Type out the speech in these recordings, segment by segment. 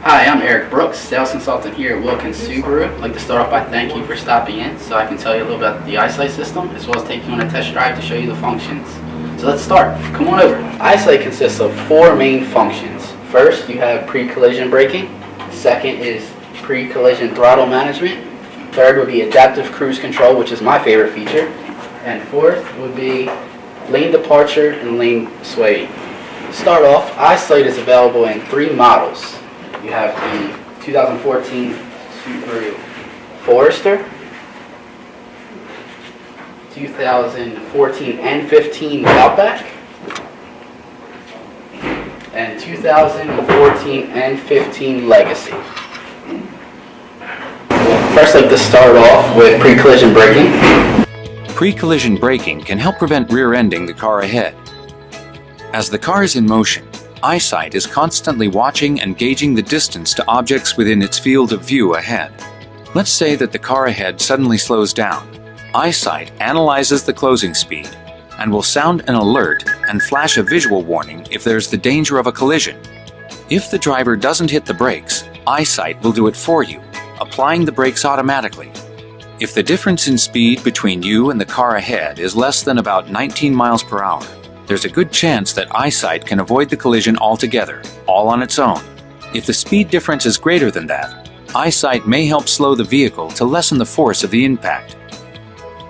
Hi, I'm Eric Brooks, sales consultant here at Wilkins Subaru. I'd like to start off by thanking you for stopping in so I can tell you a little about the EyeSight system as well as take you on a test drive to show you the functions. So let's start. Come on over. EyeSight consists of four main functions. First, you have pre-collision braking. Second is pre-collision throttle management. Third would be adaptive cruise control, which is my favorite feature. And fourth would be lane departure and lane sway. To start off, EyeSight is available in three models. You have the 2014 Subaru Forester, 2014 and 15 Outback, and 2014 and 15 Legacy. First, I'd like to start off with pre-collision braking. Pre-collision braking can help prevent rear-ending the car ahead. As the car is in motion, EyeSight is constantly watching and gauging the distance to objects within its field of view ahead. Let's say that the car ahead suddenly slows down. EyeSight analyzes the closing speed and will sound an alert and flash a visual warning if there's the danger of a collision. If the driver doesn't hit the brakes, EyeSight will do it for you, applying the brakes automatically. If the difference in speed between you and the car ahead is less than about 19 miles per hour, there's a good chance that EyeSight can avoid the collision altogether, all on its own. If the speed difference is greater than that, EyeSight may help slow the vehicle to lessen the force of the impact.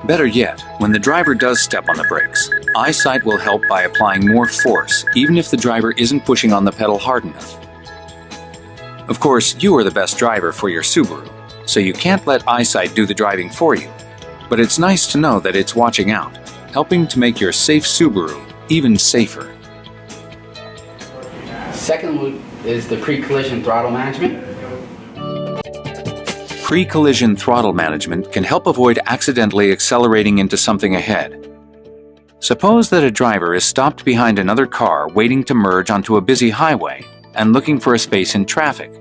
Better yet, when the driver does step on the brakes, EyeSight will help by applying more force, even if the driver isn't pushing on the pedal hard enough. Of course, you are the best driver for your Subaru, so you can't let EyeSight do the driving for you. But it's nice to know that it's watching out, helping to make your safe Subaru even safer. Second is the pre-collision throttle management. Pre-collision throttle management can help avoid accidentally accelerating into something ahead. Suppose that a driver is stopped behind another car waiting to merge onto a busy highway and looking for a space in traffic.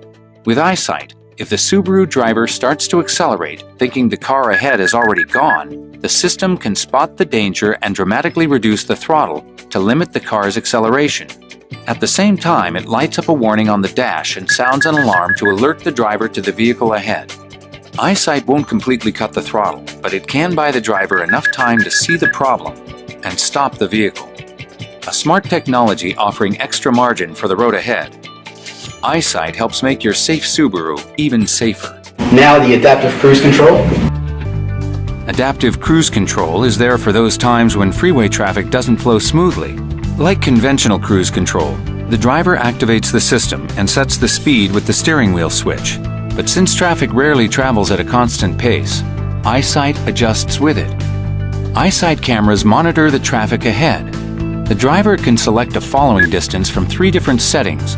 With EyeSight, if the Subaru driver starts to accelerate, thinking the car ahead is already gone, the system can spot the danger and dramatically reduce the throttle to limit the car's acceleration. At the same time, it lights up a warning on the dash and sounds an alarm to alert the driver to the vehicle ahead. EyeSight won't completely cut the throttle, but it can buy the driver enough time to see the problem and stop the vehicle. A smart technology offering extra margin for the road ahead. EyeSight helps make your safe Subaru even safer. Now the adaptive cruise control. Adaptive cruise control is there for those times when freeway traffic doesn't flow smoothly. Like conventional cruise control, the driver activates the system and sets the speed with the steering wheel switch. But since traffic rarely travels at a constant pace, EyeSight adjusts with it. EyeSight cameras monitor the traffic ahead. The driver can select a following distance from 3 different settings,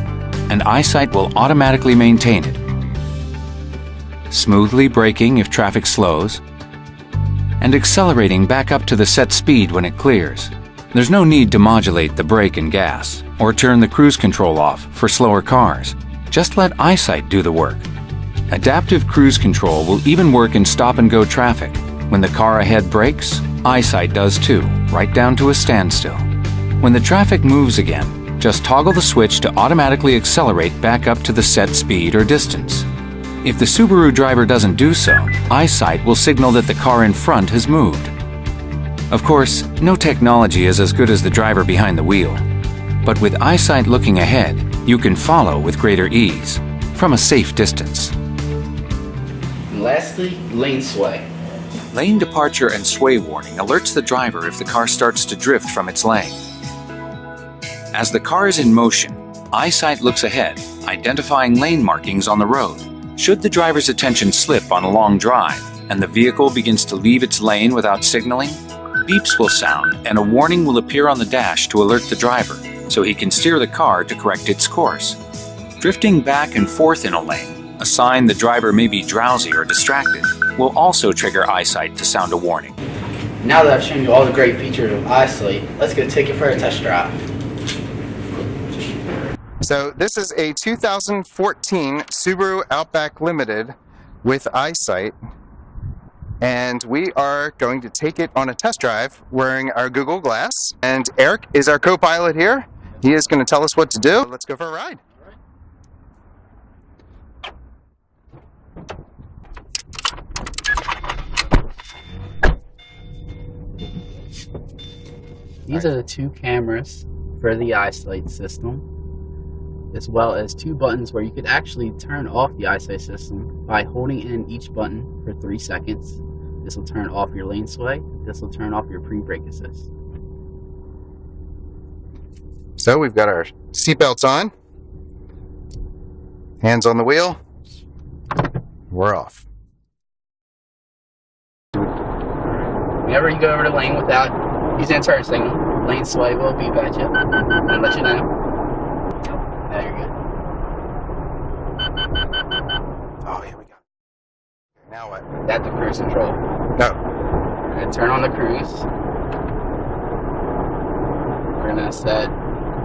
and EyeSight will automatically maintain it. Smoothly braking if traffic slows, and accelerating back up to the set speed when it clears. There's no need to modulate the brake and gas, or turn the cruise control off for slower cars. Just let EyeSight do the work. Adaptive cruise control will even work in stop-and-go traffic. When the car ahead brakes, EyeSight does too, right down to a standstill. When the traffic moves again, just toggle the switch to automatically accelerate back up to the set speed or distance. If the Subaru driver doesn't do so, EyeSight will signal that the car in front has moved. Of course, no technology is as good as the driver behind the wheel. But with EyeSight looking ahead, you can follow with greater ease, from a safe distance. And lastly, lane sway. Lane departure and sway warning alerts the driver if the car starts to drift from its lane. As the car is in motion, EyeSight looks ahead, identifying lane markings on the road. Should the driver's attention slip on a long drive and the vehicle begins to leave its lane without signaling, beeps will sound and a warning will appear on the dash to alert the driver, so he can steer the car to correct its course. Drifting back and forth in a lane, a sign the driver may be drowsy or distracted, will also trigger EyeSight to sound a warning. Now that I've shown you all the great features of EyeSight, let's go take it for a test drive. So this is a 2014 Subaru Outback Limited with EyeSight, and we are going to take it on a test drive wearing our Google Glass. And Eric is our co-pilot here. He is going to tell us what to do. Let's go for a ride. These are the two cameras for the EyeSight system, as well as two buttons where you could actually turn off the EyeSight system by holding in each button for 3 seconds. This will turn off your lane sway. This will turn off your pre-brake assist. So we've got our seatbelts on, hands on the wheel, we're off. Whenever you go over the lane without using a turn signal, lane sway will beep at you and let you know. Now you're good. Oh, here we go. Now what? That's the cruise control. No. We're going to turn on the cruise. We're going to set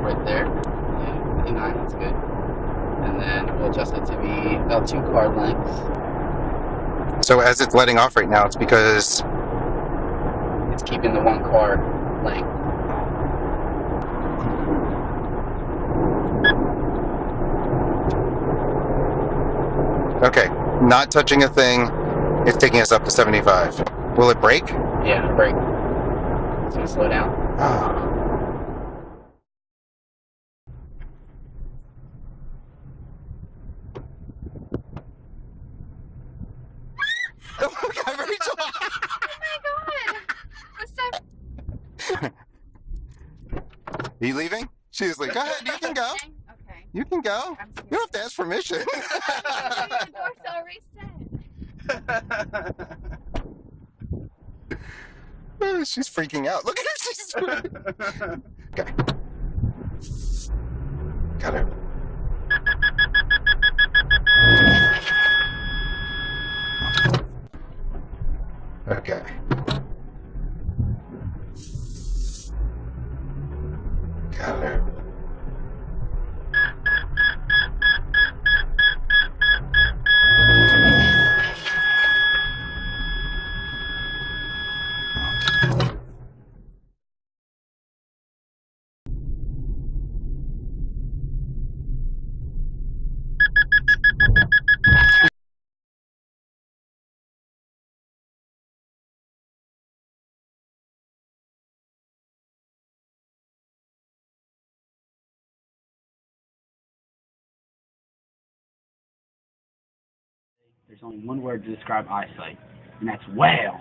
right there. Yeah, 59, that's good. And then we'll adjust it to be about 2 car lengths. So as it's letting off right now, it's because It's keeping the 1 car length. okay, not touching a thing, it's taking us up to 75. Will it brake? Yeah, brake. It's going to slow down. Oh. Oh my God, Rachel! Oh my god! What's Are you leaving? She was like, go ahead, you can go. Okay. You can go. I'm You don't have to ask permission. The door's already set. Oh, she's freaking out. Look at her. She's okay. Got her. Okay. Got her. There's only one word to describe EyeSight, and that's wow.